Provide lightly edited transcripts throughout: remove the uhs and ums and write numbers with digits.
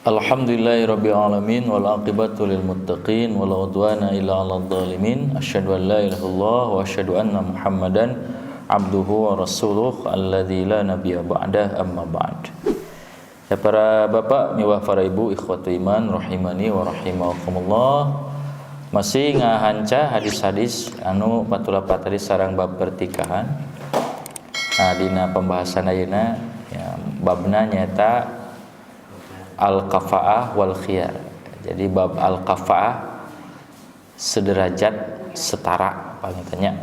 Alhamdulillahirabbil alamin wal aqibatu lil muttaqin wala udwana illa 'alal zalimin. Asyhadu an la ilaha illallah wa asyhadu anna Muhammadan abduhu wa rasuluh alladzi la nabiyya ba'dah, amma ba'd. Ya para bapak, miwah para ibu, ikhwatu iman rahimani wa rahimakumullah. Masih ngahanca hadis-hadis anu patulapat tadi sareng bab pertikahan. Nah, dina pembahasan ayeuna ya babna nyata al-kafa'ah wal khiyar. Jadi bab al-kafa'ah sederajat setara pangitanya.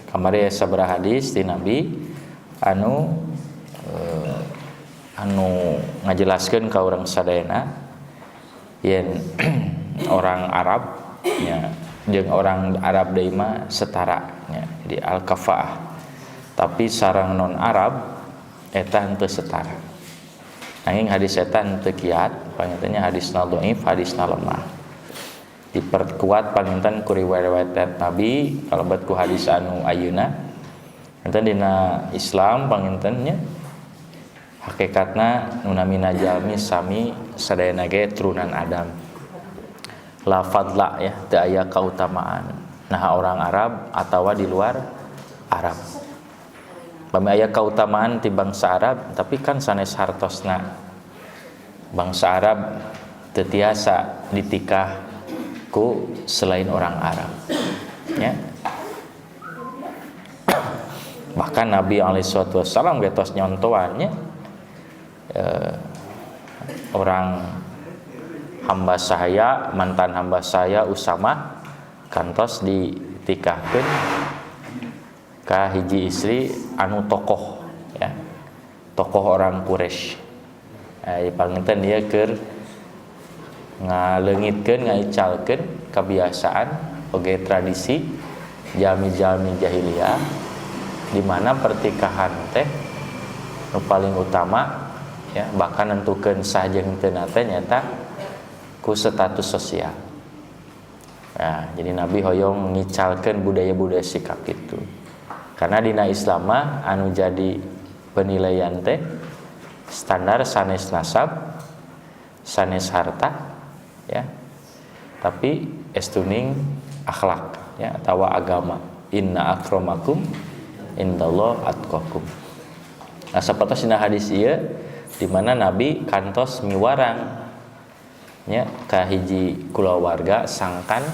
Kamari sabaraha hadis di Nabi anu ngajelaskeun ka urang sadayana yen orang Arab nya jeung orang Arab deui mah setara nya. Jadi al-kafa'ah. Tapi sareng non Arab eta henteu setara. Nanging hadis setan teu kiat, pangintennya hadisna dhaif, hadisna lemah. Diperkuat panginten ku riwayat Nabi kalebet ku hadis anu ayeuna. Enten dina Islam pangintennya hakikatna nu namina jalmi sami sadayana ge turunan Adam. La fadla ya, teu aya kautamaan. Nah orang Arab atawa di luar Arab. Bami aya kautamaan ti bangsa Arab, tapi kan sanes hartosna bangsa Arab teu tiasa ditikah ku selain orang Arab ya. Bahkan Nabi alaihi wasallam getos nyontoannya orang hamba saya, mantan hamba saya Usamah kantos ditikahkeun ka hiji istri anu tokoh ya, tokoh orang Quraisy. Panginten dia keur ngaleungitkeun ngaicalkeun kebiasaan oge tradisi jalmi-jalmi jahiliyah di mana pertikahan teh nu paling utama ya, bahkan nentukeun sah jeung teu teh nyata ku status sosial. Nah, jadi Nabi hoyong ngicalkeun budaya-budaya sikap itu. Karena dina Islam mah anu jadi penilaian teh standar sanes nasab, sanes harta ya. Tapi estuning akhlak ya atawa agama. Inna akramakum indallah atqakum. Nah, sapertos dina hadis ieu di mana Nabi kantos miwarang nya ka hiji kulawarga sangkan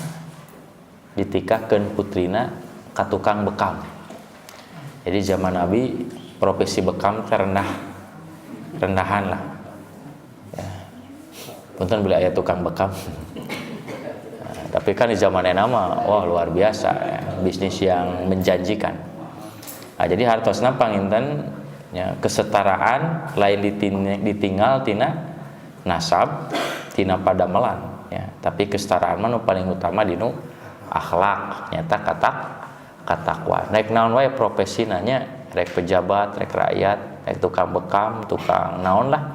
ditikahkeun putrina ka tukang bekam. Jadi zaman Nabi profesi bekam rendahan lah ya. Punten beli aya tukang bekam nah, tapi kan di zaman nama wah luar biasa ya, bisnis yang menjanjikan. Nah, jadi hartosna panginten ya, kesetaraan lain ditinggal tina nasab tina padamelan ya, tapi kesetaraan mah nu paling utama dinu akhlak nyata katakwa. Naik naon wae profesi nanya, rek pejabat, rek rakyat, rek tukang bekam, tukang naon lah.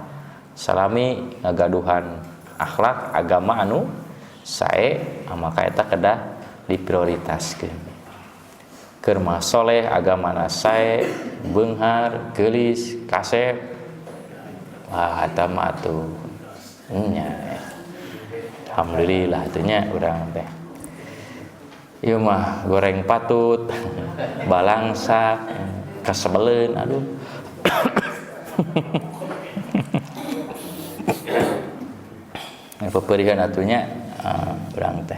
Salami ngagaduhan akhlak agama anu sae, maka eta kedah diprioritaskeun. Keur mah soleh, agamana sae, beunghar, geulis, kasep. Wah, eta mah atuh nya. Alhamdulillah atunya urang teh. Ieu mah goreng patut, balangsa, kasebeleun, aduh. Peperihan atunya urang teh.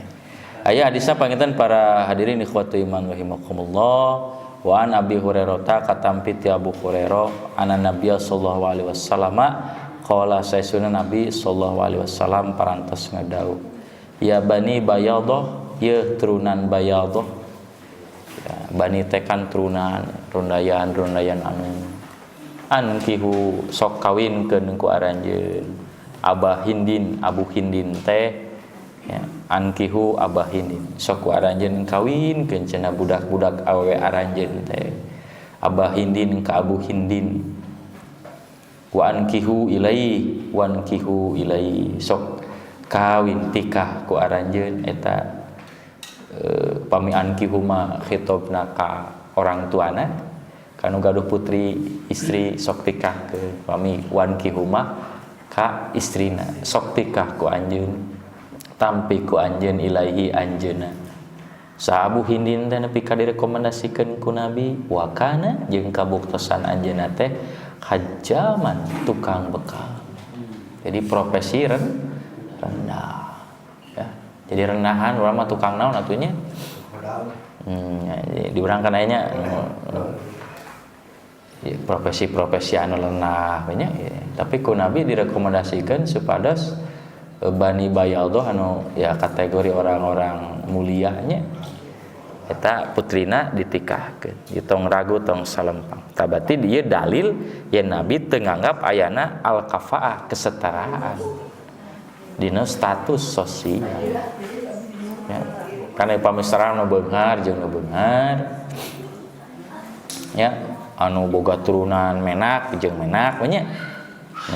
Aya hadisna panginten para hadirin ikhwatu iman rahimakumullah. Wa an Abi Hurairah katampi ti Abu Hurairah anna Nabiy sallallahu alaihi wasallam qala sayyidina Nabi sallallahu alaihi wasallam parantos ngadauh. Ya bani Bayadah, ya turunan Bayadah ya, bani tekan turunan rundayan anu ankihu sok kawinkeun ku aranjeun Abah Hindin, Abu Hindin teh ya, ankihu Abah Hindin sok ku aranjeun kawinkeun cenah budak-budak awewe aranjeun teh Abah Hindin ka Abu Hindin wa ankihu ilai sok kawin tikah ku aranjeun eta pamian kihuma khitobna ka orang tuana kanu gaduh putri istri sok tikah ke pami wan kihuma ka istrina, sok tikah ku anjeun, tampi ku anjeun ilaihi anjeunna. Saha Abu Hindin teh nepi ka direkomendasikeun ku Nabi, wa kana jeung kabuktosan anjeunna teh hajaman tukang bekal. Jadi profesi rendah. Ya. Jadi rendahan urang mah tukang naon atunya? Di urang kana nya profesi-profesi anu lenah banyak ya. Tapi ku Nabi direkomendasikan supados Bani Bayaldoh anu ya kategori orang-orang mulianya eta putrina ditikahkeun ditong ragu tong salempang. Tabati dia dalil yen Nabi teu nganggap ayana al-kafaah kesetaraan dina status sosial ya. Kana pamisaran nu beunghar jeung nu beunghar ya, anu boga turunan menak jeung menak banyak,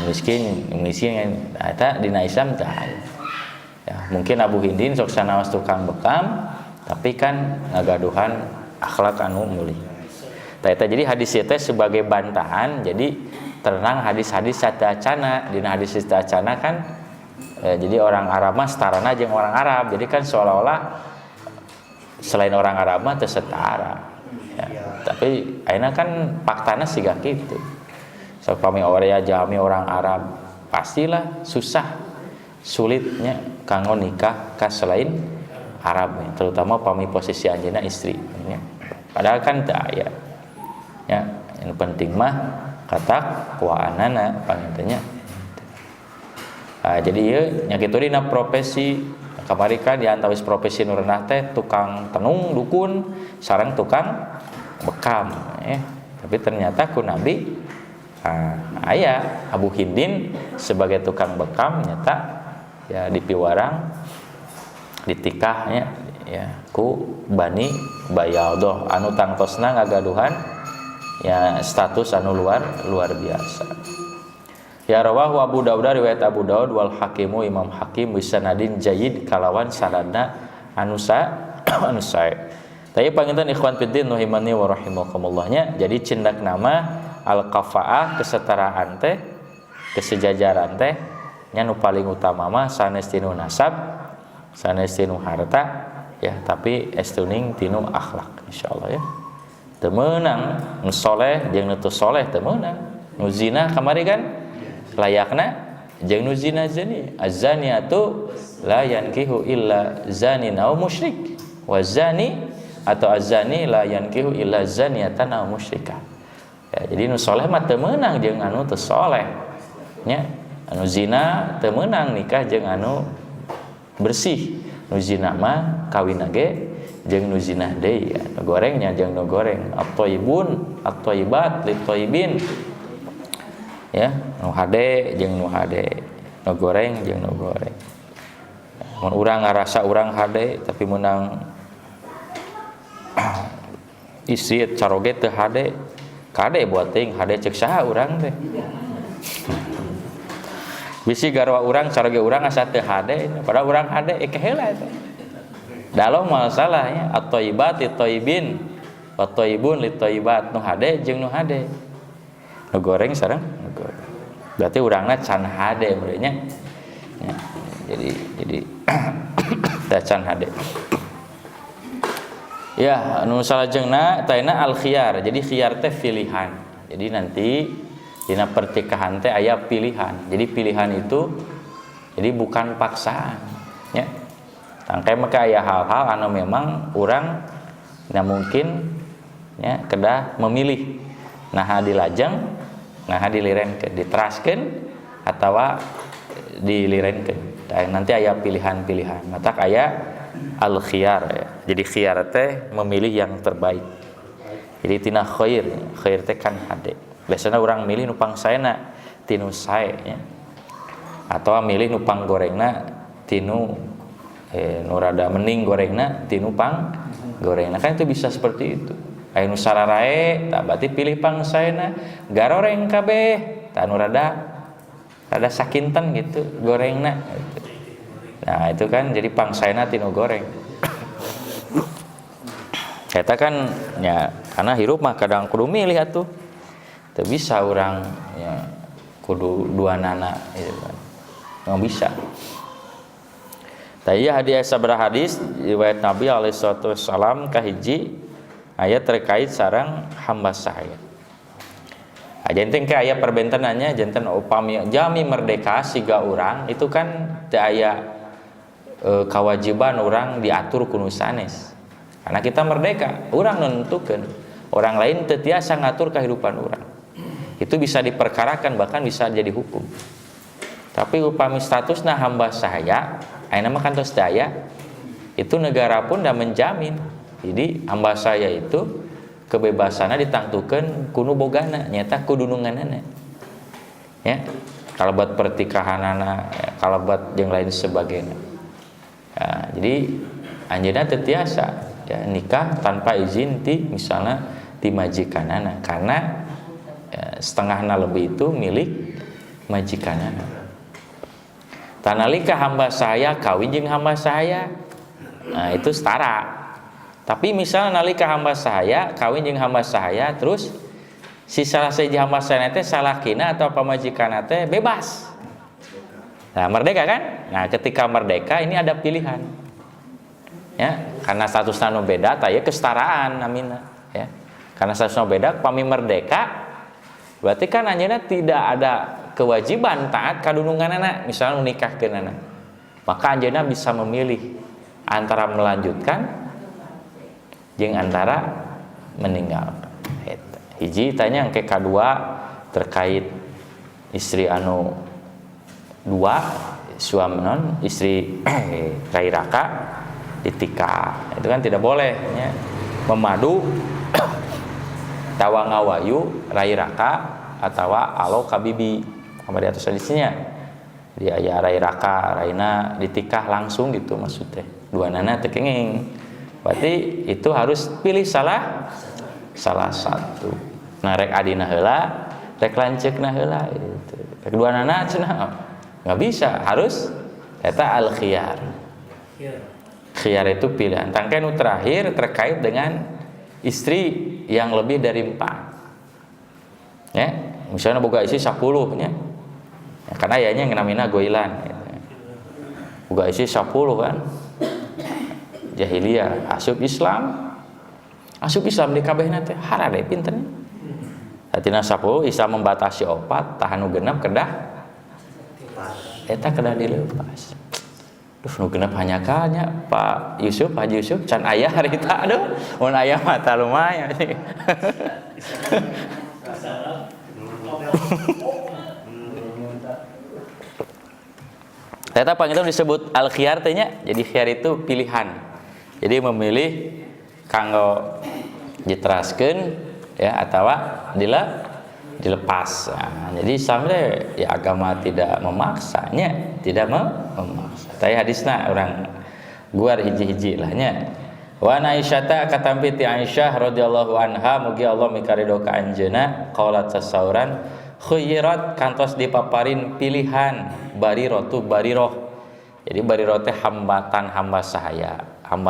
miskin eta dina Islam teh ya. Mungkin Abu Hindin sok sanaos tukang bekam tapi kan ngagaduhan akhlak anu mulia. Eta jadi hadis teh sebagai bantahan, jadi tenang hadis-hadis satacana. Dina hadis satacana kan jadi orang Arab mah setarana jeung orang Arab, jadi kan seolah-olah selain orang Arab mah teu setara ya. Tapi ayeuna kan faktana siga kitu. So pami orang jami orang Arab pastilah susah sulitnya kanggo nikah ka selain Arab, terutama pami posisi anjeunna istri ya. Padahal kan teu aya ya. Yang penting mah katak kuaanana pangintanya. Jadi ieu nya kitu dina profesi kamari kan diantawis profesi nu rendah teh tukang tenung dukun sareng tukang bekam ya. Tapi ternyata ku Nabi aya Abu Hindin sebagai tukang bekam nyata ya dipiwarang ditikahnya ya ku Bani Bayaldoh anu tangtosna ngagaduhan ya status anu luar biasa. Ya rawahu Abu Daud, riwayat Abu Daud wal Hakimu Imam Hakim bisanadin jayyid kalawan sanadna anu sae. Tapi panginten ikhwan fiddin rahimani wa rahimakumullah, jadi cindak nama al-kafaah kesetaraan teh kesejajaran teh nya nu paling utama mah sanes tinu nasab, sanes tinu harta ya, tapi estuning tinu akhlak insyaallah ya. Teu meunang nu soleh jeung nu teu soleh teu meunang. Nu zina kamari kan layakna jeung nu zina zani. Az-zaniatu la yankihu illa zanin aw musyrik. Wa zani atau az-zani la yankihu illa zaniyatan aw musyrikah. Ya, jadi nu soleh mah teu meunang jeung anu teu soleh. Nya, anu zina teu meunang nikah jeung anu bersih. Nu zina mah kawin ge jeung nu zina deui ya. Nu gorengnya jeung nu goreng. At-thayyibun at-thayyibat lit-thayyibin. Ya, nu hade jeung nu hade, nu goreng jeung nu goreng. Mun urang ngarasa urang hade tapi menang istri caroge teu hade, kade buat teuing hade ceuk saha urang teh. Bisi garwa urang caroge urang asa teu hade, padahal urang hade keheula eta. Dalam masalahnya at-thayyibat lit-thayyibin, wat-thayyibun lit-thayyibat, nu hade jeung nu hade. Nu goreng sareng nu goreng. Berarti urangna can hade meureunnya. Ya, jadi teh can hade. Ya, anu salajengna taina al-khiyar. Jadi khiyar teh pilihan. Jadi nanti dina pertikahan teh aya pilihan. Jadi pilihan itu jadi bukan paksaan, ya. Tangke maka aya hal-hal anu memang urang nya mungkin ya kedah memilih. Nah dilajeng, nah dilirenkeun, diteraskeun atawa dilirenkeun. Nanti aya pilihan-pilihan. Matak aya al-khiyar ya. Jadi khiyar teh memilih yang terbaik. Jadi tina khair teh kan hade. Biasana urang milih nu pangsaena tinu sae nya. Atawa milih nu panggorengna tinu nu rada mending gorengna tinu pang gorengna. Kan itu bisa seperti itu. Aya nu sararae tah berarti pilih pangsaena garoreng kabeh tah nu rada sakinten gitu gorengna gitu. Nah itu kan jadi pangsaena tinu goreng. Eta kan ya karena hirup mah kadang kudu milih atuh. Teu bisa urang ya kudu dua nana gitu kan. Nggak bisa. Tadi hadiah sabaraha hadis riwayat Nabi alaihi wasallam kahiji ayat terkait sareng hamba sahaya. Janten ke aya perbentenannya janten upami jami merdeka siga urang itu kan teu aya kewajiban orang diatur ku nu sanes. Karena kita merdeka, urang nentukeun. Orang lain teu tiasa ngatur kehidupan urang. Itu bisa diperkarakan bahkan bisa jadi hukum. Tapi upami statusna hamba sahaya, ayeuna mah kantos daya, itu negara pun dah menjamin. Jadi hamba saya itu kebebasannya ditangtukeun kuno bogana nyata kudununganana. Ya, kalau buat pertikahanana, kalau buat yang lain sebagainya. Ya, jadi anjeunna teu tiasa ya, nikah tanpa izin ti misalnya ti majikanana karena ya, setengahna lebih itu milik majikanana. Tanalika hamba saya kawin jeung hamba saya. Nah, itu setara. Tapi misalnya nalika hamba saya kawin jeung hamba saya terus si salah seji hamba saya teh salakina atau pamajikanna teh bebas. Nah, merdeka kan? Nah, ketika merdeka ini ada pilihan. Ya, karena statusna nu beda tah ieu kesetaraan namina, ya. Karena statusna beda pami merdeka berarti kan anjeunna tidak ada kewajiban taat kadununganana, misalnya menikahkeunana. Maka anjeunna bisa memilih antara melanjutkan jeung antara meninggalkan. Hiji tanya yang kedua terkait istri anu dua suami non istri rairaka ditikah itu kan tidak boleh ya. Memadu tawa ngawayu rairaka atau alo kabibi sama di atas hadisnya dia ya rairaka raina ditikah langsung gitu maksudnya dua nana tekenging berarti itu harus pilih salah satu. Nah rek adina heula rek lanceukna heula gitu. Rek dua nana cenah nggak bisa, harus eta al khiyar. Khiyar itu pilihan. Tangke nu terakhir terkait dengan istri yang lebih dari 4. Ya, misalnya boga istri 10 nya. Ya, karena ayahnya yang namina goilan gitu. Boga istri 10 kan. Jahiliyah, asup Islam di kabehna teh harade pinten. Hatina 10 Islam membatasi opat tahanu genep kedah eta kedah dilepas. Duh nu genep hanya kanya Pak Yusuf, Haji Yusuf can aya harita aduh mun aya mata lumayan. Eta pangitu disebut al khiyar teh nya. Jadi khiyar itu pilihan. Jadi memilih kanggo diteraskeun ya atawa dilepas. Nah, jadi Islam ya agama tidak memaksanya, tidak memaksa. Tapi hadisna orang guar hiji-hiji lah nya. Wa Aisyah katampi ti Aisyah radhiyallahu anha mugi Allah mikaridho ka anjeunna qalat sasauran khuyyirat kantos dipaparin pilihan bariroh. Jadi bariroh teh hambatan hamba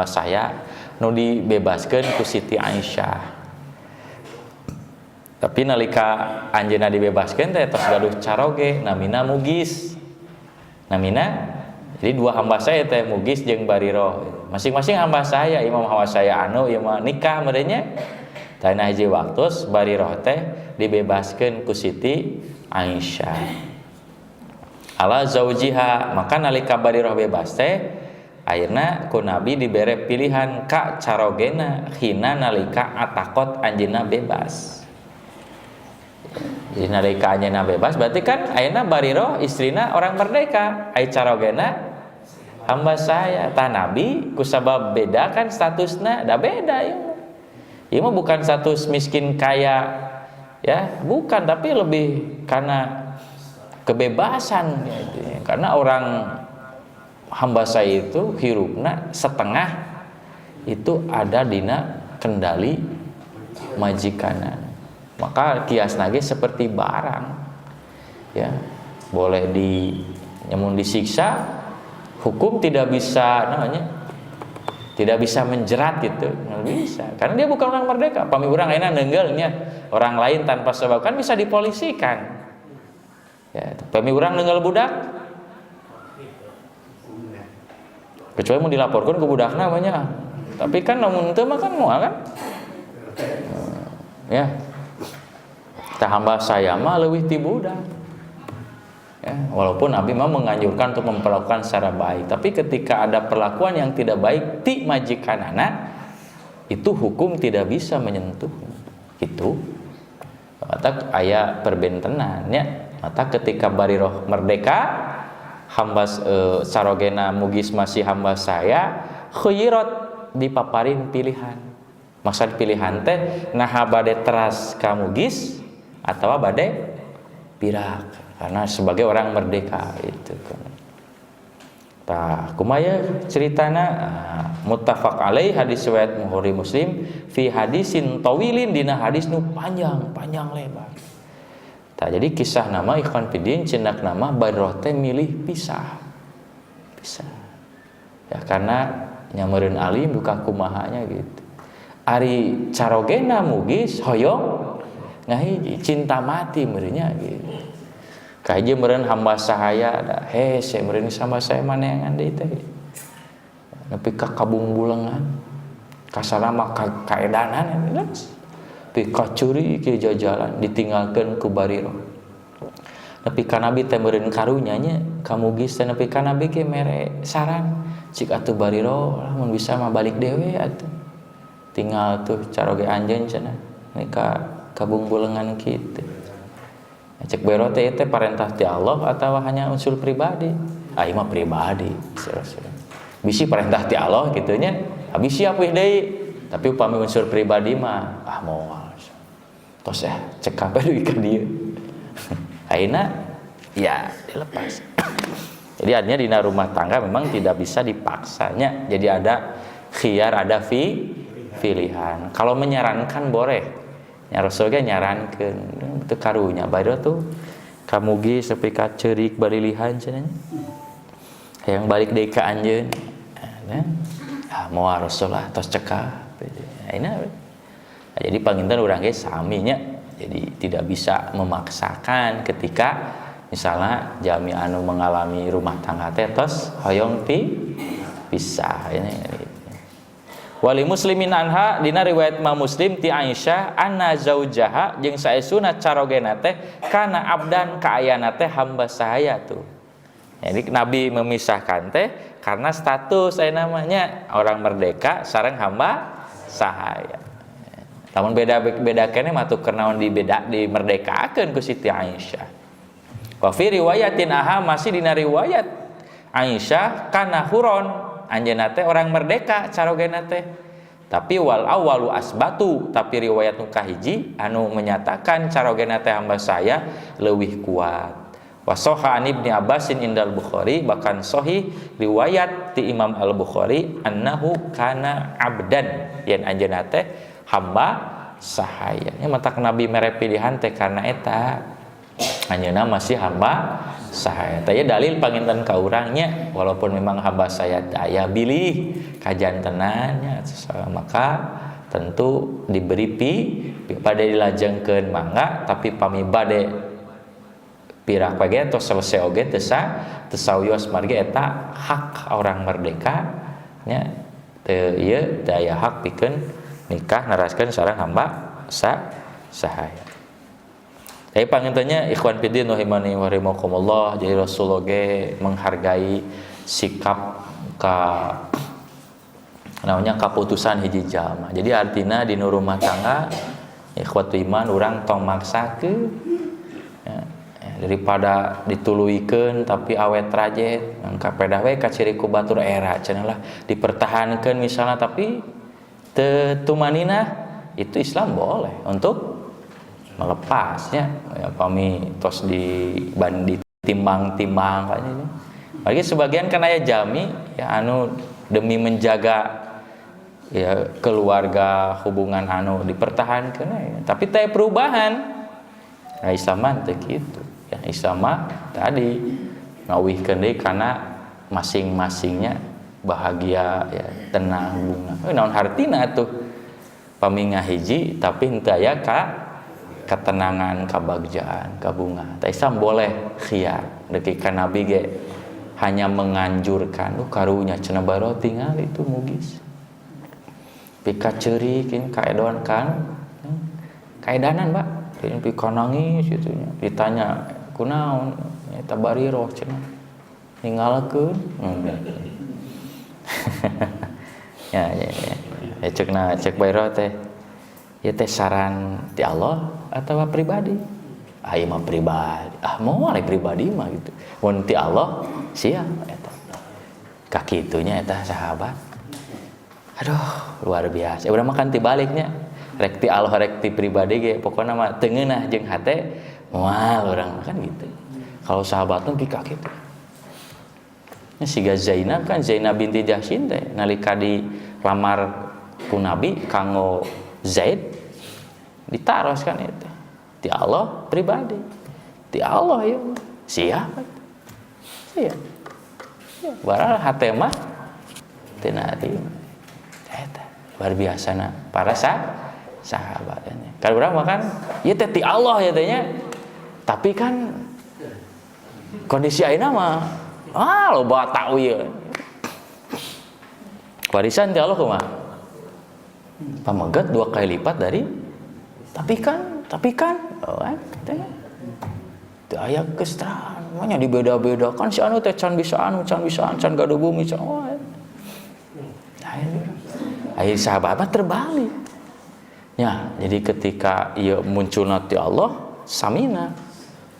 saya nu dibebaskeun ku Siti Aisyah. Tapi nalika anjeunna dibebaskeun teh tos gaduh caroge namina Mugis. Namina jadi dua hamba saya teh Mugis jeung Bariroh. Masing-masing hamba saya, imam hamba saya anu ieu mah nikah merenya. Tana hiji waktos Bariroh teh dibebaskeun ku Siti Aisyah. Ala zaujiha, maka nalika Bariroh bebas teh akhirna ku Nabi dibere pilihan ka carogena hina nalika atakot anjeunna bebas. Jadi nalika anjeunna bebas berarti kan ayeuna Bariroh istrina orang merdeka, ai carogena hamba saya. Tah Nabi kusabab beda kan statusna, da beda ieu. Ieu mah bukan status miskin kaya ya, bukan, tapi lebih karena kebebasan gitu. Karena orang hamba saya itu hirupna setengah itu ada dina kendali majikanna. Maka kias nage seperti barang ya, boleh nyamun disiksa, hukum tidak bisa tidak bisa menjerat gitu, nggak bisa karena dia bukan orang merdeka. Pami urang ayeuna neunggeulnya orang lain tanpa sebab kan bisa dipolisikan Ya, pami urang ninggal budak kecuali mau dilaporkan ke budak namanya. Tapi kan namun teu mah kan moal kan. Ya. Tah hamba saya mah leuwih ti budak. Ya, walaupun Nabi mah menganjurkan untuk memperlakukan secara baik, tapi ketika ada perlakuan yang tidak baik ti majikanana, itu hukum tidak bisa menyentuh. Itu mata aya perbentenannya. Mata ketika bariroh merdeka, hamba sarogena mugis masih hamba saya, khuyirot dipaparin pilihan. Maksud pilihan teh nah bade teras ka mugis atawa bade pirak, karena sebagai orang merdeka itu kan. Tah kumaya ceritana muttafaq alaih hadis riwayat Bukhari Muslim fi hadisin tawilin dina hadis nu panjang lebar. Tah jadi kisah nama ikhwan fillah cendak nama Badroh teh milih pisah. Ya karena nyameureun alim buka kumahanya gitu. Ari carogena mugis hoyong ngahiji cinta mati meureunnya gitu. Kaji meureun hamba sahaya da hese meureun sama saya maneangan deui teh. Nepi ka kabungbulengan. Kasana mah kaedanan pi kacuri kieu jajalan ditinggalkeun ku bariroh. Nepi ka nabi teh meureun karunya nya ka mugis teh nepi ka nabi ge mere saran cik atuh bariroh lamun bisa mah balik dewe atuh. Tinggal tuh caroge anjeun cenah nika kabungbulengan kitu. Cek bero teh perintah ti Allah atau hanya unsur pribadi? Ieu mah pribadi. Bisi perintah ti Allah kitu nya, bisi apeuh deui. Tapi upami unsur pribadi mah moal. Tos cek kabeh deui ka dieu. Ayeuna ya dilepas. Jadi artinya di rumah tangga memang tidak bisa dipaksanya. Jadi ada khiyar, ada pilihan. Kalau menyarankan boleh. Ya Rasul ge nyarankeun teu karunya bari tuh kamugi sepi ka ceurik balilihan cenah. Hayang balik deui ka anjeun. Moal Rasul lah tos cekap. Ayeuna jadi panginten urang ge sami nya. Jadi tidak bisa memaksakan ketika misalnya jami anu mengalami rumah tangga teh tos hoyong pisah ini. Wali muslimin anha dina riwayat Imam Muslim ti Aisyah anna zaujaha jeung saesuna carogena teh kana abdan ka ayana teh hamba sahaya tuh. Jadi Nabi memisahkan teh karena status aya namanya orang merdeka sareng hamba sahaya. Namun beda keneh mah tuh kenaon dimerdekakeun ku Siti Aisyah. Wa fi riwayatin aha masih dina riwayat Aisyah kana huron anjeunna teh orang merdeka carogena teh. Tapi wal awalu asbatu, tapi riwayat nu kahiji anu menyatakan carogena teh hamba saya leuwih kuat. Wa sahha an Ibnu Abbasin indal Bukhari, bahkan sahih riwayat ti Imam Al-Bukhari annahu kana abdan, yen anjeunna teh hamba sahaya. Nya matak Nabi mere pilihan teh karena eta anjeunna masih hamba sahaya. Tanya dalil panginten ka urangnya walaupun memang hamba saya daya bilih kajantenannya maka tentu diberi pada dilajengkeun mangga tapi pami bade pirak page tos selesai oge teu sauyos margi eta hak orang merdeka nya teu ieu daya hak pikeun nikah naraskeun sareng hamba sahaya. Tapi pangintennya ikhwan fillah rahimani wa rahimakumullah, jadi Rasulullah ge menghargai sikap namanya keputusan hiji jalma. Jadi artinya di rumah tangga ikhwatu iman urang tong maksakeun ya, daripada dituluikeun tapi awet rajet mangka pedah we ka ciri ku batur era cenah lah dipertahankeun misalnya tapi teu tumanina itu Islam boleh untuk melepasnya ya kami tos ditimbang-timbang kayaknya. Bagi sebagian kan aya jami ya anu demi menjaga ya keluarga hubungan anu dipertahankeun ya. Tapi teh perubahan. Nah Islam teh kitu. Ya Islam tadi ngawihkeun deui kana masing-masingnya bahagia ya tenang bunga. Naon hartina tuh pami ngahiji tapi henteu aya ka ketenangan, kebahagiaan, kabunga. Ta Islam boleh khiyar. Dekika Nabi ge hanya menganjurkan, karunya cenah baro tinggal itu mugis. Pika ceurik kaedoan kan. Kaedanan, Mbak. Pika nangis gitu nya. Ditanya, "Kunaon?" Eta bariroh cenah. Ninggalkeun. Ya. Cek bariroh teh. Ya teh saran ti Allah atau pribadi? Ieu mah pribadi. Mau ale pribadi mah gitu. Mun ti Allah sia eta. Ka kitunya eta sahabat. Aduh, luar biasa. Urang mah kan tibaliknya. Rek ti Allah rek ti pribadi ge pokona mah teu ngeunah jeung hate moal urang kan gitu. Kalau sahabat teh pika kitu. Nya siga Zainab kan Zainab binti Jahsyin teh nalika dilamar ku Nabi kanggo Zaid ditaros kan itu ti Allah pribadi ti Allah ya siapa ya barang hate mah teu narima eta luar biasana para sahabatnya kan urang mah kan ieu teh ti Allah ya teh nya tapi kan kondisi ayeuna mah loba ta'wil warisan ti Allah kumaha pamegat 2 kali lipat dari tapi kan teh aya kestraan manya dibeda-beda kan si anu teh can bisa can gaduh bumi can akhir sahabat mah terbalik ya jadi ketika ieu munculna ti Allah samina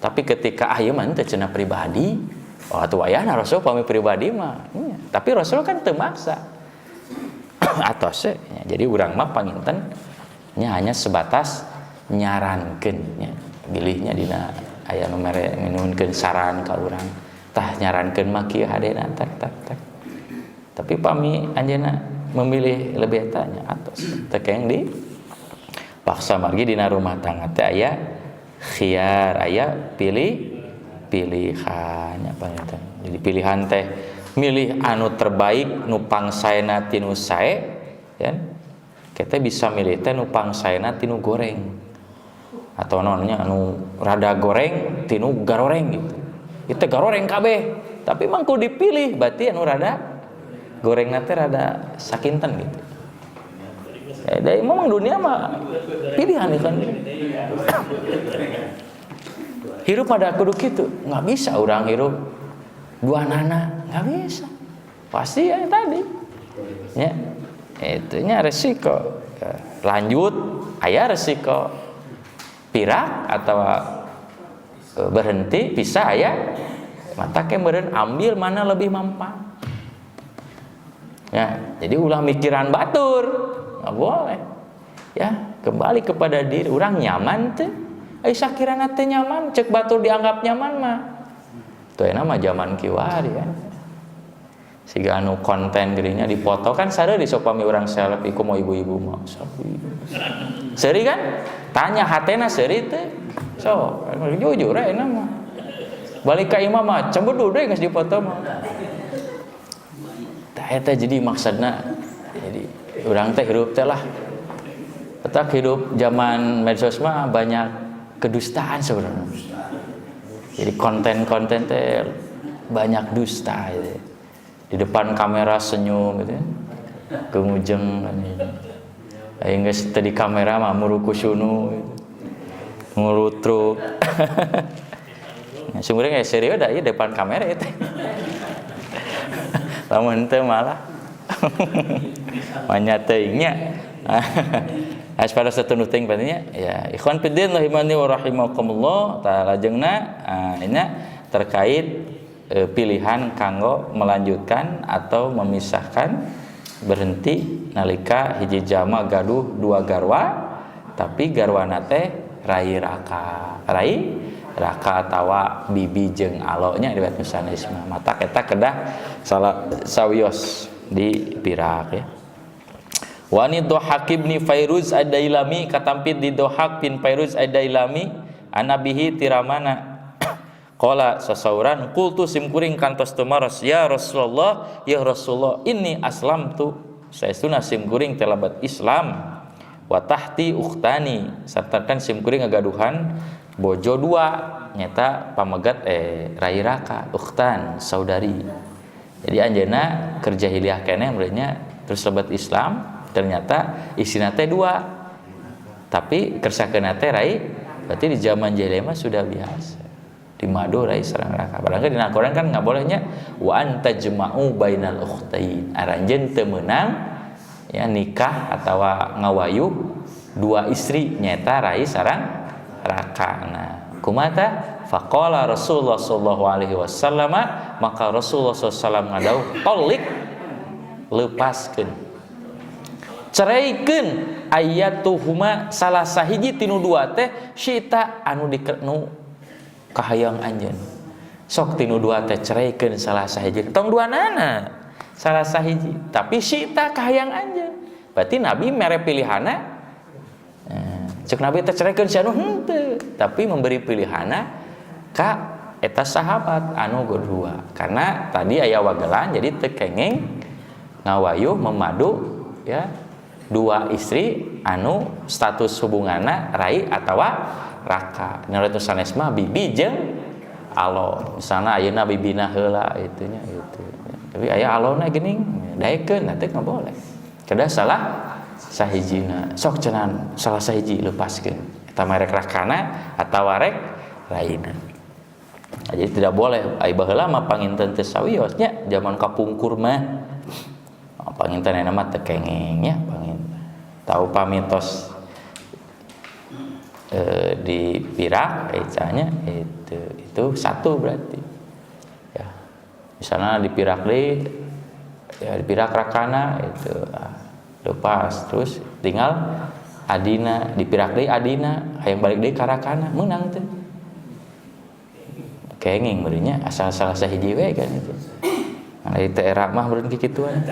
tapi ketika ieu mah teh cenah pribadi atuh ayana Rasul pami pribadi mah tapi Rasul kan teu maksa atos ya. Jadi urang mah panginten nya hanya sebatas nyarankeun nya bilihnya dina aya nu mere minuhunkeun saran ka urang tah nyarankeun mah kieu hadena tak tapi pami anjeunna memilih lebih tanya atos teu keng di paksa margi dina rumah tangga teh aya khiyar aya pilihan apa eta jadi pilihan teh milih anu terbaik nu pangsaena tinu sae ya kita bisa milih teh nu pangsaena tinu goreng atau namanya anu rada goreng tinu garoreng gitu kita garoreng kabeh tapi mangku dipilih berarti anu rada goreng teh rada sakinten gitu dari memang dunia mah pilihan kan hirup pada kudu kitu nggak bisa orang hirup dua nana nggak bisa pasti ya tadi ya itunya resiko lanjut aya resiko pirak atau berhenti bisa aya mata kemudian ambil mana lebih mampan ya jadi ulah mikiran batur nggak boleh ya kembali kepada diri orang nyaman tuh sakirana teh nyaman cek batur dianggap nyaman mah tuh nama zaman kiwari kan siga anu konten dirinya dipoto kan sadar di sopami orang selfie ku mau ibu-ibu mah seri kan tanya hatena seri teh so jujur aja mah balik ka imam mah cembudu deui geus dipoto mah tah eta jadi maksudna jadi urang teh hirup teh lah petak hidup zaman medsos mah banyak kedustaan sebenarnya jadi konten-konten teh banyak dusta gitu. Di depan kamera senyum gitu ya. Kengujeng kan ini. Aing geus teu di kamera mah murukusunu gitu. Ngurutruk. Nah, sumurnya serius da ieu depan kamera itu. Lamun teu malah. Manya teuing nya. Aspada satunu teuing pentingnya ya ikhwan fiddin rahimani wa rahimakumullah ta lajengna nya terkait pilihan kanggo melanjutkan atau memisahkan berhenti nalika hiji jama gaduh dua garwa tapi garwana teh rai raka tawa bibi jeung alonya riwayat nusanisme mata eta kedah salah sawios di pirak ya wani Dohak bin Fairuz ad-Dailami katampit di Dohak bin Fairuz ad-Dailami anabihi tiramana qala sasauran qultu simkuring kantos tumaros ya Rasulullah ini aslamtu saestuna simkuring telabat Islam wa tahti ukhtani sartakan simkuring ngagaduhan bojo dua nyata pamegat rai raka ukhtan saudari. Jadi anjeunna keur jahiliyah keneh meureunnya terus lebat Islam ternyata istina teh dua. Tapi kersakeunna teh rai berarti di zaman jahiliyah mah sudah biasa. Di madu rai sareng raka. Padahal dina Al-Qur'an kan ngabolehnya wa anta jma'u bainal ukhtain. Aranjeun teu meunang ya nikah atawa ngawayuh dua istri nyata rai sareng raka. Nah, kumaha tah? Faqala Rasulullah sallallahu alaihi wasallam, maka Rasulullah sallallahu alaihi wasallam ngadauh, "Talik, lepaskeun." Ceraikeun ayatuhuma salah sahiji tinu dua teh syita anu dikenu kahayang anjeun. Sok tinu dua teh ceraikeun salah sahiji. Tong duanana salah sahiji, tapi syita kahayang anjeun. Berarti Nabi mere pilihanna. Cek Nabi teh ceraikeun si anu henteu, tapi memberi pilihanna ka eta sahabat anu kedua. Karena tadi aya wagelan jadi teu kenging ngawayuh memadu ya dua istri anu status hubunganna rai atawa raka. Menurut sanes mah bibi jeung alo. Misalna ayeuna bibina heula itunya gitu. Tapi aya alona geuning daekeun teh enggak boleh. Kada salah sahijina. Sok cenah salah sahiji lepaskeun. Eta merek rakana atawa rek lainna. Nah, jadi tidak boleh ai baheula mah panginten teu sawiosnya zaman kapungkur mah. Panginten nama teu kenging nya panginten. Tahu pamitos di pirak ecanya itu satu berarti ya misalnya di pirak deui ya di pirak rakana itu lepas terus tinggal adina di pirak deui adina hayang balik deui ka rakana meunang teh kenging meureunnya asal salah sahiji we kan itu nah itu era mah meureun kikituan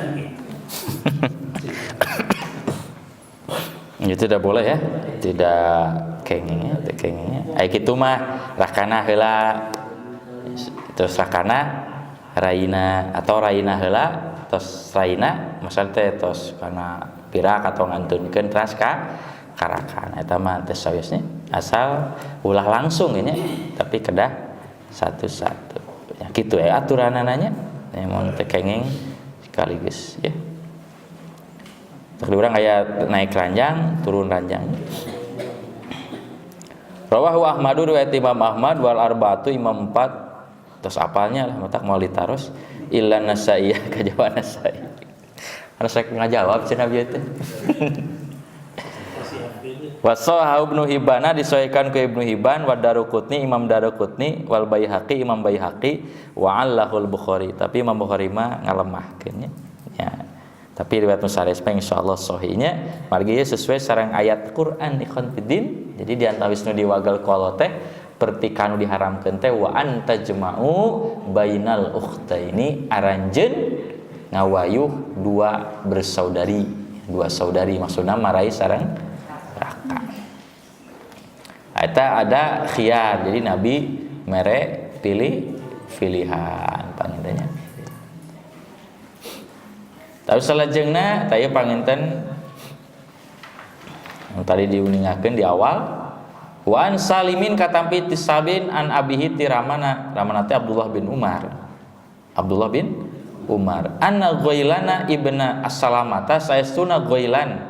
itu tidak boleh ya tidak kengingnya aya kitu mah rakana heula terus rakana raina atau raina heula terus raina maksudna teh tos kana pirak atau ngantunkeun teras ka rakana eta mah teh sawiosnya asal ulah langsung nya tapi kedah satu-satu ya kitu aturanana nya mun teh kenging sekaligus ya tak urang aya naik ranjang turun ranjang. Rawahu Ahmadu riwayat Imam Ahmad wal arba'atu imam 4 terus apalnya lah matak mau ditaros illa Nasai kajawab Nasai. Harus saya ngajawab cenah bieu teh. Wasaha Ibnu Hibban disahihkan ke Ibnu Hibban wa Daruqutni Imam Daruqutni wal Baihaqi Imam Baihaqi wa Allahul Bukhari tapi Imam Bukhari mah ngalemahkeun ya. Tapi riwayat Musaris mah insyaallah sahihnya margi sesuai sareng ayat Quran ikhwan fiddin. Jadi di antawis nu diwagal ku Allah teh pertikanu diharamkeun teh wa anta jma'u bainal ukhtaini aranjeun ngawayuh dua bersaudari, dua saudari maksudna marai sareng raka. Eta ada khiyar. Jadi Nabi mere pilih pilihan pangintennya. Tapi salajengna taya panginten yang tadi diuningakeun di awal wa an Salimin katampi tisabin an abihi ti ramana teh Abdullah bin Umar anna Ghailana ibna As-Salamata saestuna Ghailan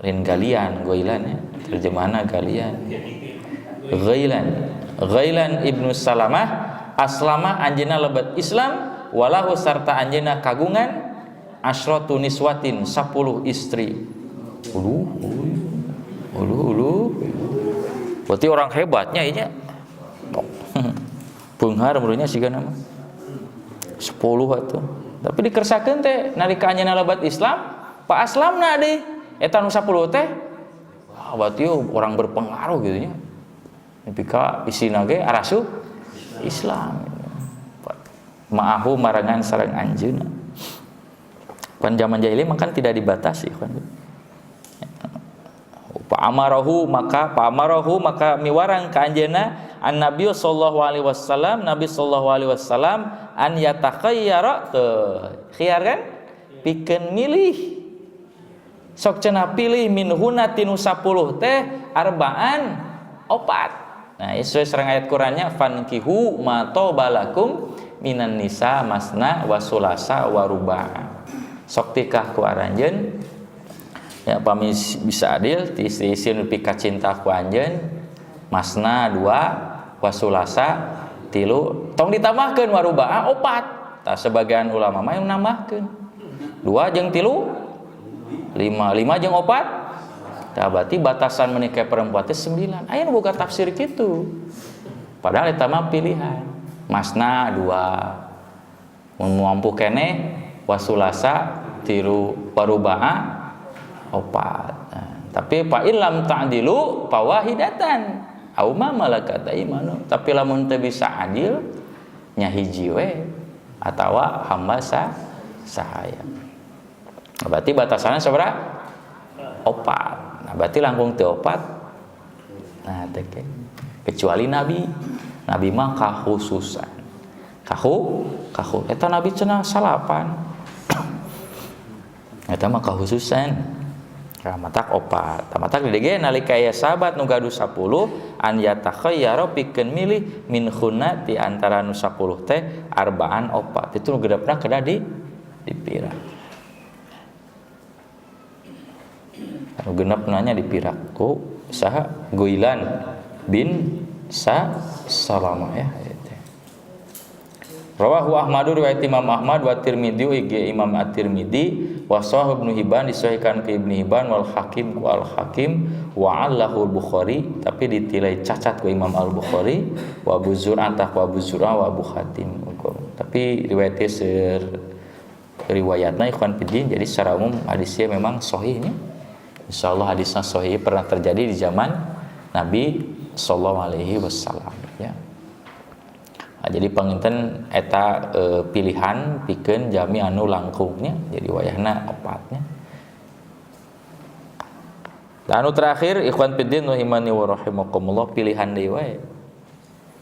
lain galian Ghailan ya terjemahna galian Ghailan ibnu Salamah aslama anjeunna lebat Islam walahu sarta anjeunna kagungan asyratu niswatin 10 istri. Ulu. Berarti orang hebatnya inya. Beunghar meureunnya siga nama. 10 atuh. Tapi dikersakeun teh nalika anjeunna lebat Islam, pa aslamna deui. Eta nu 10 teh berarti orang berpengaruh gitu nya. Nepika isina ge arasu Islam. Ma'ahu marangan sareng anjeunna. Pan zaman jahiliyah makan tidak dibatasi kan. Pa'amarahu maka miwarang ka anjeunna an-nabiy sallallahu alaihi wasallam Nabi sallallahu alaihi wasallam an yatakhayyara khiyar kan pikeun milih sok cenah pilih minhuna tinu 10 teh arbaan opat. Nah, sesuai sareng ayat Qur'annya fankihu ma tobalakum minan nisa masna wa sulasa wa ruba'. Sok tikah ku aranjeun ya pami bisa adil ti istri-istri nu pika cinta ku anjeun masna 2 wa sulasa 3 tong ditambahkeun wa ruba' opat. Tah sebagian ulama mah yang nambahkeun 2 jeung 3 5 jeung 4. Tah berarti batasan menikah perempuan teh 9. Aya nu boga tafsir kitu. Padahal eta mah pilihan. Masna 2. Mun mampu keneh wasulasa 3 waruba'a 4. Nah, tapi fa illam ta'dilu fawahidatan aw ma malakat aymanu. Tapi lamun teu bisa adil nya hiji we atawa hamba sahaya. Berarti batasannya sabaraha? 4. Nah, berarti langkung teu 4. Nah, teh kecuali nabi. Nabi mah kakhususan. Kahu eta nabi cenah salapan. Eta mah kakhususan. Ka matak 4. Tah matak di dieu nalika aya sahabat nu gaduh 10 an yatakhayyara pikeun milih min khunna ti antara nu 10 teh arbaan 4. Itu nu gedepna kedah dipirang. Genep nanya dipirak ku saha Guilan bin Salamah ya. Rawahu Ahmadu riwayat Imam Ahmad wa Tirmidzi ige Imam At-Tirmidzi wa Sahih Ibnu Hibban disahihkan ke Ibnu Hibban wal Hakim ku Al-Hakim wa Allahu Al-Bukhari tapi ditilai cacat ku Imam Al-Bukhari wa Abu Zur'ah wa Abu Zur'ah wa Abu Hatim. Tapi riwayatnya riwayatna ikhwan fiddin jadi secara umum hadisnya memang sahihnya. Insyaallah hadisnya sahih pernah terjadi di zaman Nabi sallallahu alaihi wasallam ya. Nah, jadi panginten eta pilihan pikeun jami anu langkungnya jadi wayahna 4 nya. Dan anu terakhir ikhwan fiddin rahimani wa rahimakumullah pilihan deui wae.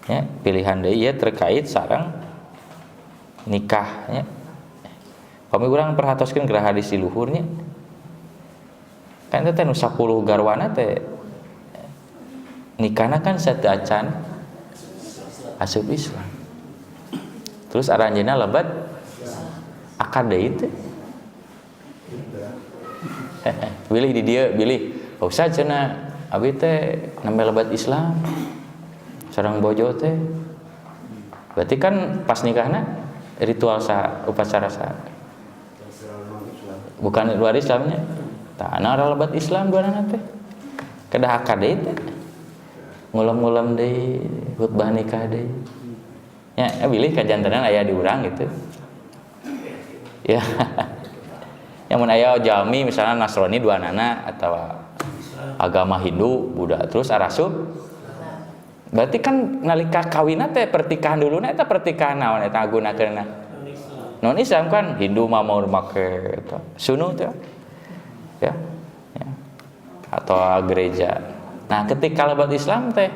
Ya, pilihan deui ya terkait sareng nikah nya. Pami urang perhatoskeun geura hadis di luhurnya. Kan teh nu 10 garwana teh nikahna kan sateu acan asup Islam. Terus aranjeunna lebat akad deui teh. Bilih di dieu, bilih. Ustaz cenah abi teh nembe lebat Islam. Sareng bojo teh. Berarti kan pas nikahna ritual upacara bukan luar Islamnya. Tah ana lebat Islam dua nana teh. Kedah akad deui teh. Ngulam-ngulam deui khutbah nikah deui. Ya, bilih kajantenan aya di urang gitu. Ya. Yang mun aya jalmi misalnya Nasrani dua nana atau agama Hindu, Buddha terus arasub. Berarti kan nalika kawinna teh pertikahan duluna eta pertikahan naon eta gunakeunna? Non Islam kan Hindu mah mau make eta. Sunu teh. Ya. Atau gereja. Nah, ketika lebat Islam teh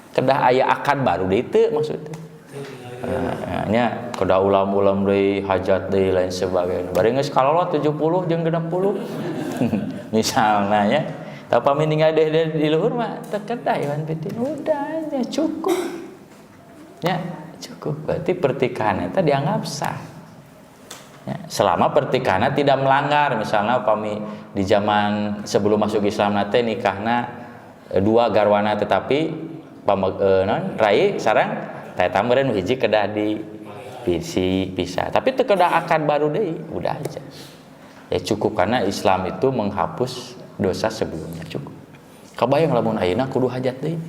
kedah aya akad baru deui teu maksudnya. Nya kedah ulam-ulam deui hajat deui lain sebagainya. Bari geus kalolot 70 jeung 60. Misalna nya tapi ninggal deui di luhur mah teu kedah Iwan Fitin. Udah aja cukup. Ya, cukup. Berarti pernikahan eta dianggap sah. Ya, selama pernikahannya tidak melanggar, misalnya upami di zaman sebelum masuk Islam nate nikahna 2 garwana tetapi rai sareng eta meureun hiji kedah di pisah. Tapi teu kedah akad baru deui, udah aja. Ya cukup karena Islam itu menghapus dosa sebelumnya cukup. Kabayang lamun ayeuna kudu hajat deui.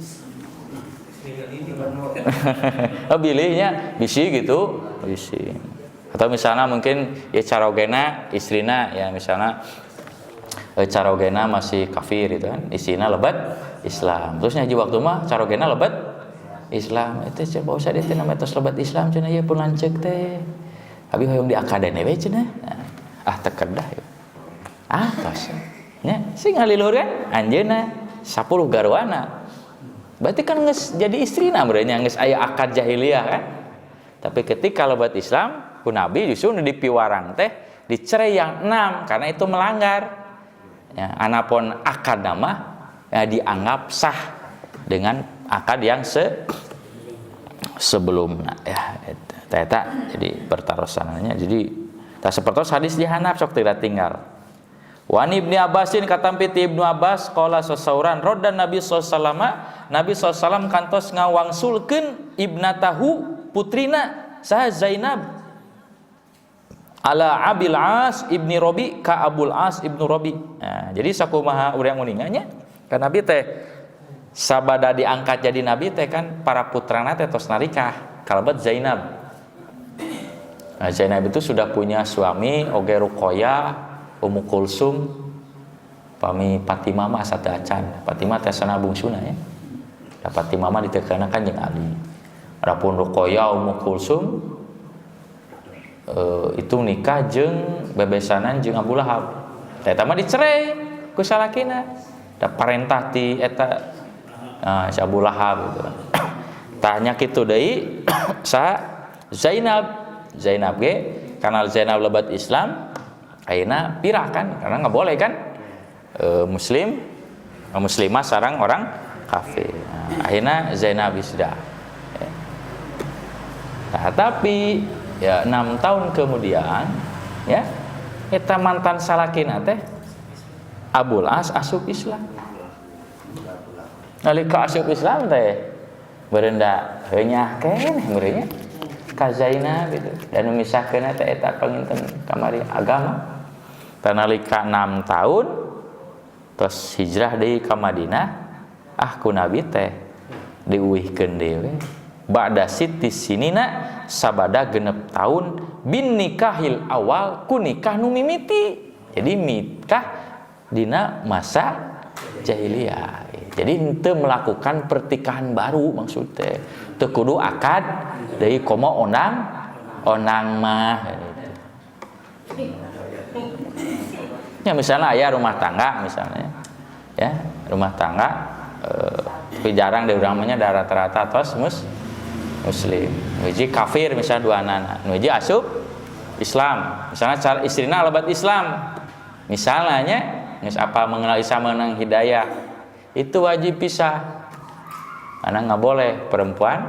Bilihnya bisi gitu, bisi. Atau misalnya mungkin ya carogena istrina ya misalnya carogena masih kafir gitu kan, istrina lebat Islam. Terus nyaji waktu mah carogena lebat Islam. Itu coba usah dia nama tos lebat Islam cenah ya pun lanceuk teh. Abi hoyong di akadene we cenah. Teu kedah ya. Tos. Nya sing ngaliluhur kan anjeunna 10 garwana. Berarti kan geus jadi istrina beureunya geus aya akad jahiliyah kan. Tapi ketika lebat Islam ku Nabi justru nu dipiwarang teh dicerai yang 6 karena itu melanggar. Ya, anapun akad nama ya, dianggap sah dengan akad yang sebelumnya ya. Eta jadi pertarosannya. Jadi tak seperti hadis dihanap sok tidak tinggal. Wani Ibnu Abbasin katampi ti Ibnu Abbas qala sasauran roddan Nabi sallallahu alaihi wasallam Nabi sallallahu alaihi wasallam kantos ngawangsulkeun ibnatahu putrina saha Zainab ala Abil As ibni Robi ka Abul As ibnu Robi. Nah, jadi sakumaha urang muninganya kan Nabi teh sabada diangkat jadi nabi teh kan para putrana teh tos narikah kalabat Zainab. Nah, Zainab itu sudah punya suami oge Ruqayyah, Ummu Kulsum, pami Fatimah mah asa teu acan. Fatimah teh sana bungsuna ya. Da Fatimah mah diteukanakan jeung Ali. Adapun Ruqayyah, Ummu Kulsum itu nikah jeung bebesanan jeung Abu Lahab. Eta mah dicerai ku salakina. Da parentah ti eta si Abu Lahab gitu. Tanya kitu deui sa Zainab ge karena Zainab lebat Islam ayeuna pirah kan karena nggak boleh kan muslimah sareng orang kafir. Nah, ayeuna Zainab sudah. Nah, tapi ya 6 tahun kemudian ya eta mantan salakina teh Abul As asup Islam. Nalika asup Islam teh berendah heunya keneh meureunnya ka Zainab gitu dan memisahkeun eta panginten kamari agama. Tanalika 6 tahun terus hijrah deui ka Madinah ku Nabi teh diuwihkeun dewe ba'da sitti sinina sabada genep tahun bin nikahil awal ku nikah nu mimiti. Jadi nikah dina masa jahiliyah. Jadi henteu melakukan pertikahan baru maksudnya. Teu kudu akad deui komo onang mah ya misalnya aya rumah tangga misalnya ya rumah tangga tapi jarang di urang mah nya rata-rata tos muslim hiji kafir misalnya dua anak nu hiji asup Islam misalnya cara istrina lebat Islam misalnya nya geus apa mengenal Islam menang hidayah itu wajib pisah karena nggak boleh perempuan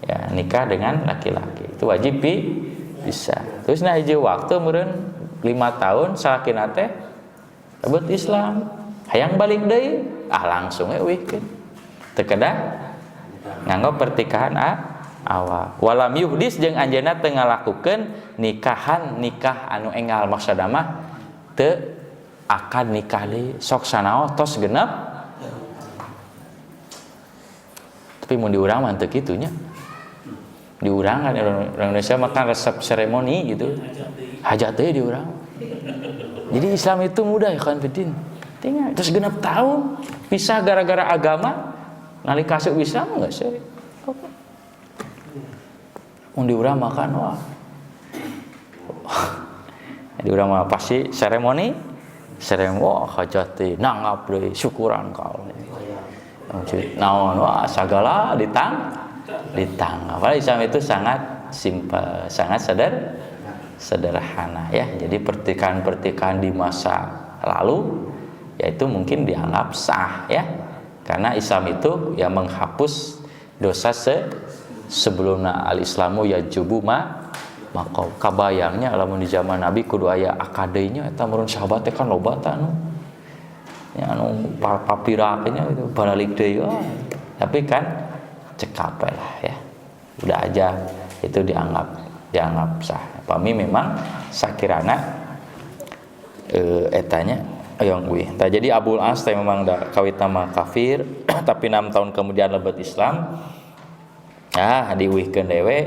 ya nikah dengan laki-laki itu wajib pisah. Terus nah hiji waktu meureun 5 tahun salakina teh lebat Islam hayang balik deui langsung eueuhkeun teu kedah nganggo pertikahan awal walam yuhdis jeung anjeunna teu ngalakukeun nikah anu enggal maksudna mah teu akad nikah deui sok sanaos tos genep tapi mun di urang mah teu kitu nya di urang kan orang Indonesia makan resep seremoni gitu hajat teh di urang jadi Islam itu mudah ya kan Fitin tinggal terus genep tahun pisah gara-gara agama nalika asup Islam enggak sih mun di urang makan wah di urang mah pasti seremoni wah hajat teh nanggap deui syukuran ka Allah naon wah sagala ditang padahal Islam itu sangat simpel, sangat sederhana ya. Jadi pertikahan di masa lalu yaitu mungkin dianggap sah ya. Karena Islam itu ya menghapus dosa sebelumna al-islamu yajubu maka kabayangnya lamun di zaman Nabi kudu aya akadenya eta meureun sahabat teh kan loba anu. Ya anu papira nya itu balik deui. Tapi kan cekap lah ya udah aja itu dianggap sah pami memang sakirana etanya yang jadi Abul As teh memang da kawit nama kafir tapi 6 tahun kemudian lebat Islam diuihkeun dewe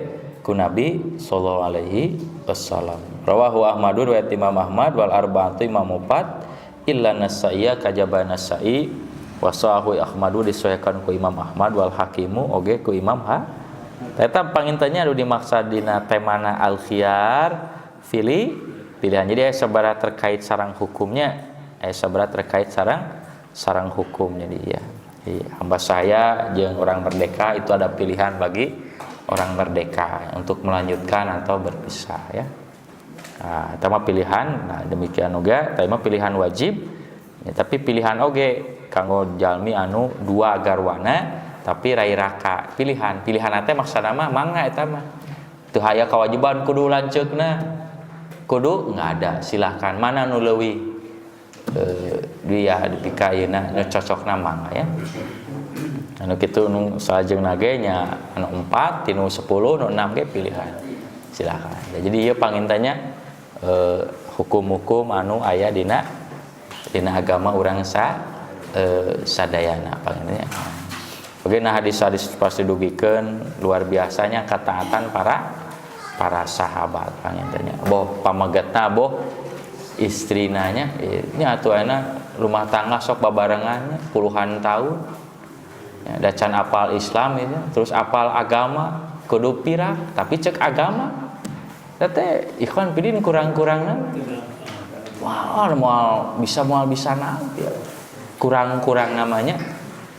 ku Nabi sallallahu alaihi wasallam rawahu Ahmadur wa Imam Ahmad wal arba'atu Imam 4 illa Nasai kajaba Nasai wasahu Ahmadu disahihkan ku Imam Ahmad wal Hakimu oge ku Imam eta pangintennya anu dimaksud dina temana al khiyar pilihan jadi aya sabaraha terkait sareng hukumnya terkait sareng hukum jadi ya hamba saya jeung orang merdeka itu ada pilihan bagi orang merdeka untuk melanjutkan atau berpisah ya Nah, eta mah pilihan. Nah, demikian oge, eta mah pilihan wajib. Ya, tapi pilihan oge kanggo jalmi anu dua garwana tapi rai raka. Pilihan teh maksudna mah mangga eta mah. Teu aya kewajiban kudu lanceukna. Kudu enggak ada, silahkan. Mana nu leuwih dia dipika ayeuna nu cocokna mangga ya. Anu kitu nu salajengna ge nya anu 4, tinu 10, nu 6 ge pilihan. Silakan. Jadi ieu pangintanya hukum-hukum anu aya dina agama urang sadayana pangintanya. Oke, nah hadis-hadis pasti dugikeun luar biasanya ketaatan para sahabat pangintanya. Boh pamagetna boh istrina nya nya atuh ayeuna rumah tangga sok babarengan puluhan tahun. Ya, da can apal Islam itu, terus apal agama kudu pirah tapi cek agama. Teh ikhwan pidin kurang-kurangan. Wah, moal bisa nanti. Kurang-kurang namanya.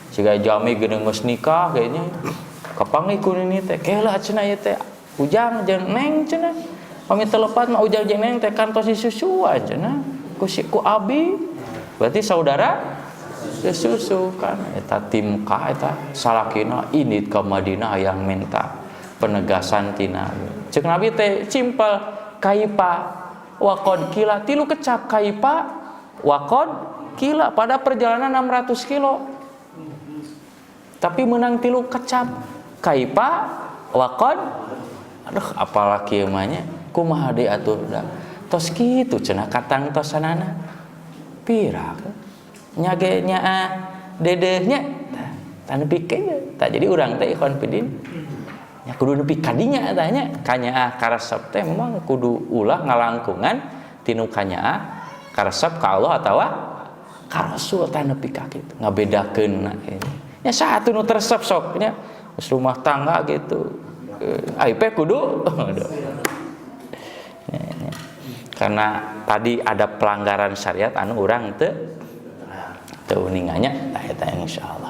Siga jami geus geus nikah kayaknya. Kapangi ku ini teh? Keula cenah ieu teh. Ujang jeung Neng cenah. Pami telepat mah ujang jeung Neng teh kantos disusuan cenah. Ku abi. Berarti saudara susu kan eta tim ka eta salakina init ka Madinah yang minta penegasan tina cek Nabi teh simpel kaipa waqad kila tilu kecap kaipa waqad kila pada perjalanan 600 kilo tapi menang tilu kecap kaipa waqad aduh apalagi emanya kumaha deui atuh da tos kitu cenah katang tosanana pira nya ge nya dedehnya tah nepi ke tah jadi urang teh ikhwan pidin nya kudu nepi kadinya tanya kanyaah karesep teh memang kudu ulah ngalangkungan tinu kanyaah karesep ka Allah atawa ka Rasul teh nepi ka kitu ngabedakeun nya satu nu teresep sok nya geus rumah tangga gitu aib kudu karena tadi ada pelanggaran syariat anu urang teu uningannya eta insyaallah.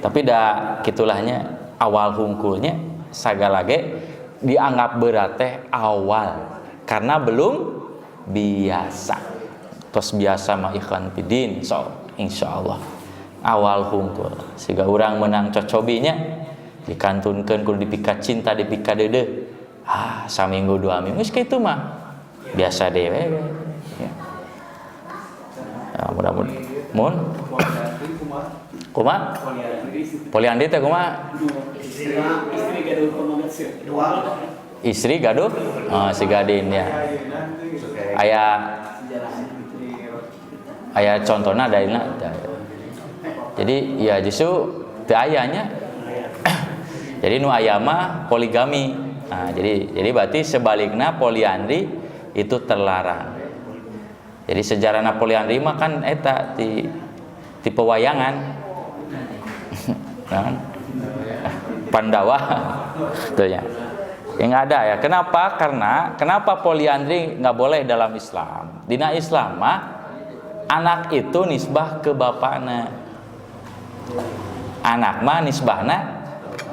Tapi da kitulahnya awal hungkulnya sagala ge dianggap berat teh awal karena belum biasa. Tos biasa mah ikhwan pidin so insyaallah awal hungkul siga urang menang cocobinya dikantunkeun kudu dipika cinta dipika deudeuh saminggu 2 minggu geus kitu mah biasa dewe ya. Mudah-mudahan mun kumaha poliandri teh kumaha istri gaduh si gadin ya aya contohna daina jadi ya justru teu ayanya jadi nu aya mah poligami jadi berarti sebaliknya poliandri itu terlarang. Jadi sejarahna poliandri mah kan eta ti pewayangan. Kan? Pandawa gitu ya. Yang ada ya. Kenapa poliandri enggak boleh dalam Islam? Dina Islam mah anak itu nisbah ke bapakna. Anak mah nisbahna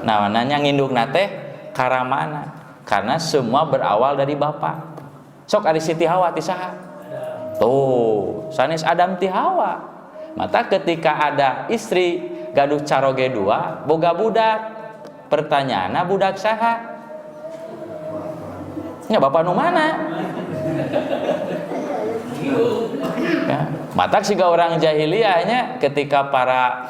namanya ngindukna teh karamana. Karena semua berawal dari bapak. Sok ari Siti Hawa ti saha? Tuh, sanes Adam ti Hawa. Mata ketika ada istri gaduh caroge 2, boga budak. Pertanyaanna budak saha? Nya bapak nu mana? Ya, mata siga orang jahiliyahnya ketika para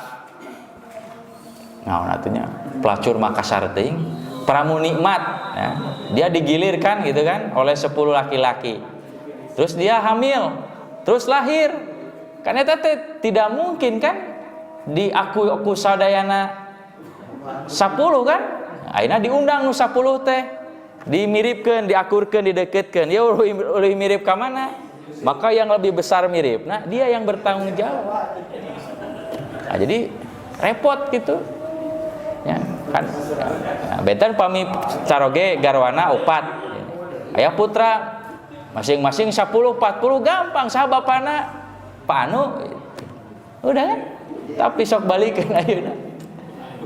naon atunya pelacur Makassar teuing, pramu nikmat ya, dia digilirkan gitu kan oleh 10 laki-laki. Terus dia hamil, terus lahir. Kan eta teh tidak mungkin kan diaku sadayana 10 kan? Ayeuna diundang nu 10 teh. Dimiripkeun, diakurkeun, dideketkeun. Ya ulah mirip ka mana? Maka yang lebih besar mirip. Nah, dia yang bertanggung jawab. Nah, jadi repot gitu. Ya, kan. Nah, benten pami caroge garwana 4. Aya putra masing-masing 10, 40 gampang sahabat bapana panu udah kan tapi sok balikeun ayeuna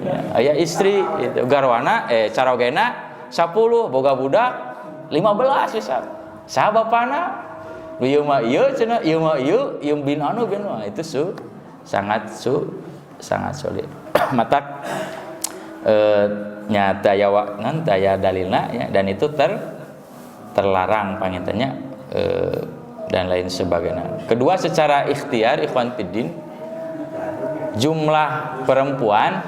ya, aya istri itu garwana carogena 10 boga budak 15 bisa Saha bapana? Ieu mah ieu cenah, ieu mah ieu, ieu bin anu bin mah itu sangat sulit. Matak nya daya dalilna ya, dan itu terlarang pangintennya dan lain sebagainya. Kedua, secara ikhtiar ikhwan fiddin, jumlah perempuan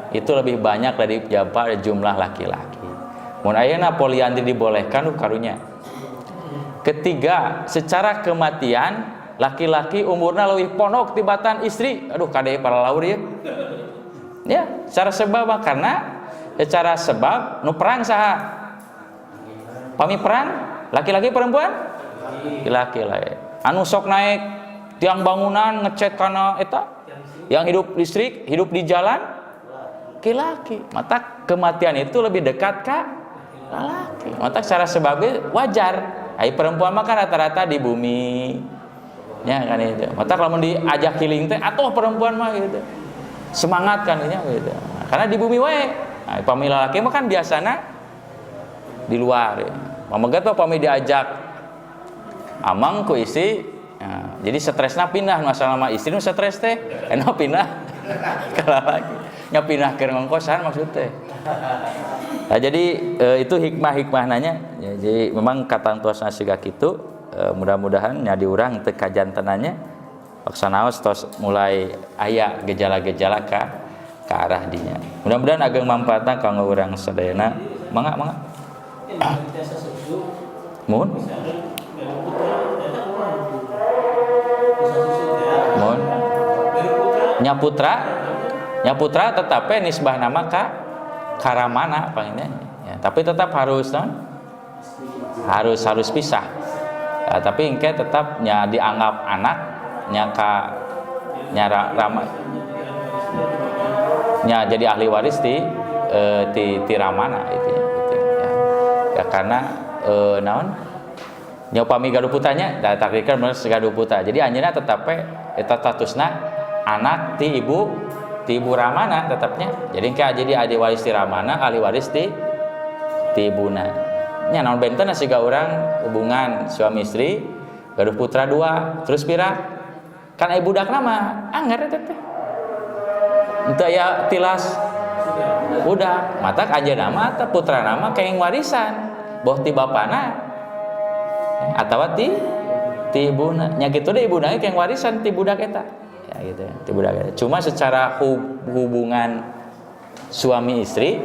itu lebih banyak daripada jumlah laki-laki. Mun ayeuna poliandri dibolehkan karunya. Ketiga, secara kematian laki-laki umurna leuwih ponok tibatan istri. Aduh kadeh para laur ya. Ya, secara sebab karena secara sebab nu perang saha? Pami perang laki-laki perempuan? Laki-laki. Anu sok naik tiang bangunan ngecet kana eta yang hidup listrik, hidup di jalan laki-laki. Mata kematian itu lebih dekat ka laki. Mata secara sebabnya wajar. Ai perempuan mah kan rata-rata di bumi. Ya kan itu. Mata kalau diajak healing teh atuh perempuan mah gitu. Semangat kan nya gitu. Karena di bumi wae. Nah, pamila laki mah kan biasana di luar ya. Mamegat tuh pami diajak amang ku istri. Nah, jadi stresna pindah masalah sama istri nu stres teh. Enak pindah ke laki. Nya pindah ke ngongkosan maksudnya. Nah, jadi itu hikmah nanya. Ya, jadi memang katangtuasna siga kitu. Mudah-mudahan nya diurang teu kajantenanya. Paksanaos tos mulai aya gejala-gejala ka arah dinya. Mudah-mudahan ageng manfaatna kanggo urang sadayana. Mangga. Mun nyaputra tetapi nisbah nama ka karamana panginnya ya, tapi tetap harus harus pisah ya, tapi engke tetap nya dianggap anak nya ka nyara rama nya jadi ahli waris ti ramana itu ya karena naon nya upami gaduh putanya da takdirkeun meus gaduh puta jadi anjeunna tetapi eta statusna anak ti ibu ramana tetapnya jadi engke jadi ahli waris ti ramana ahli waris ti ibuna nya naon benten siga urang hubungan suami istri gaduh putra 2 terus pira kan ibu budakna mah anggar eta teh henteu aya tilas budak matak anjeunna mah teh putrana mah kenging warisan boh ti bapana atawa ti ibuna nya kitu deh ibuna kenging warisan ti budak eta ya gitu ya ti budak eta cuma secara hubungan suami istri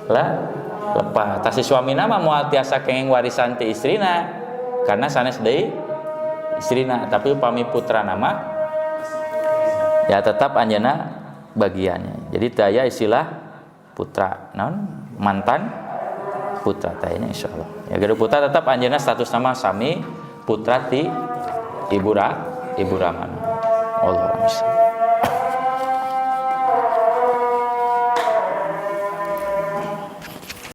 lah lepas tas si suamina mah moal tiasa kenging warisan ti istrina karena sanes deui istrina tapi upami putrana mah ya tetap anjeunna bagiannya jadi daya istilah putra naon mantan putra tayanya insyaallah ya gaduh putra tetap anjeunna status nama sami putra ti ibu ramana Allah